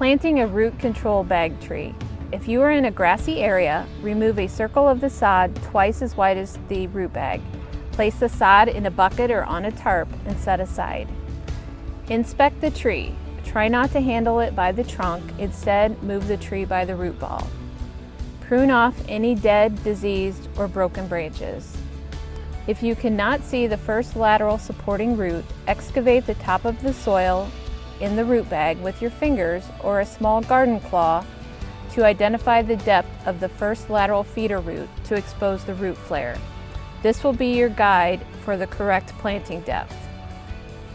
Planting a root control bag tree. If you are in a grassy area, remove a circle of the sod twice as wide as the root bag. Place the sod in a bucket or on a tarp and set aside. Inspect the tree. Try not to handle it by the trunk, instead move the tree by the root ball. Prune off any dead, diseased, or broken branches. If you cannot see the first lateral supporting root, excavate the top of the soil in the root bag with your fingers or a small garden claw to identify the depth of the first lateral feeder root to expose the root flare. This will be your guide for the correct planting depth.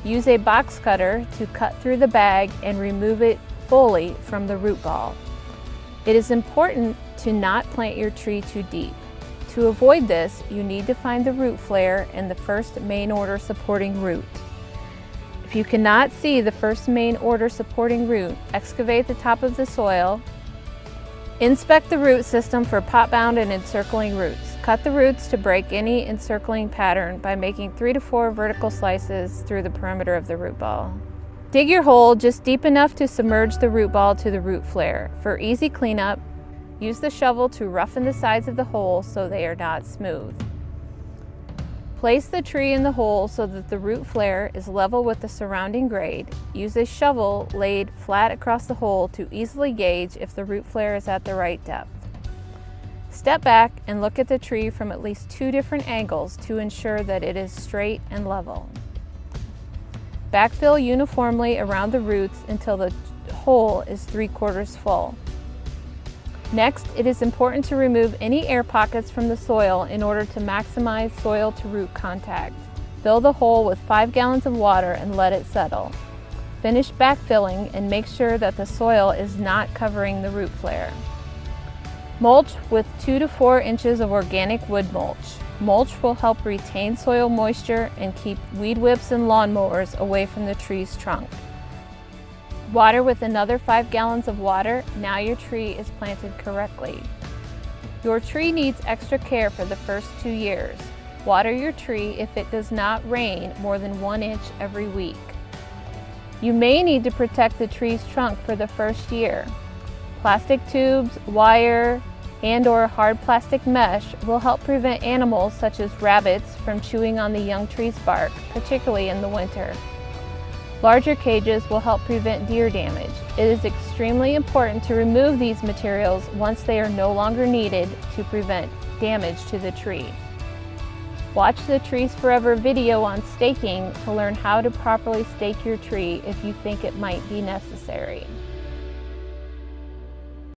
Use a box cutter to cut through the bag and remove it fully from the root ball. It is important to not plant your tree too deep. To avoid this, you need to find the root flare in the first main order supporting root. If you cannot see the first main order supporting root, excavate the top of the soil. Inspect the root system for pot-bound and encircling roots. Cut the roots to break any encircling pattern by making 3 to 4 vertical slices through the perimeter of the root ball. Dig your hole just deep enough to submerge the root ball to the root flare. For easy cleanup, use the shovel to roughen the sides of the hole so they are not smooth. Place the tree in the hole so that the root flare is level with the surrounding grade. Use a shovel laid flat across the hole to easily gauge if the root flare is at the right depth. Step back and look at the tree from at least 2 different angles to ensure that it is straight and level. Backfill uniformly around the roots until the hole is 3/4 full. Next, it is important to remove any air pockets from the soil in order to maximize soil to root contact. Fill the hole with 5 gallons of water and let it settle. Finish backfilling and make sure that the soil is not covering the root flare. Mulch with 2 to 4 inches of organic wood mulch. Mulch will help retain soil moisture and keep weed whips and lawnmowers away from the tree's trunk. Water with another 5 gallons of water. Now your tree is planted correctly. Your tree needs extra care for the first 2 years. Water your tree if it does not rain more than 1 inch every week. You may need to protect the tree's trunk for the first year. Plastic tubes, wire, and/or hard plastic mesh will help prevent animals such as rabbits from chewing on the young tree's bark, particularly in the winter. Larger cages will help prevent deer damage. It is extremely important to remove these materials once they are no longer needed to prevent damage to the tree. Watch the Trees Forever video on staking to learn how to properly stake your tree if you think it might be necessary.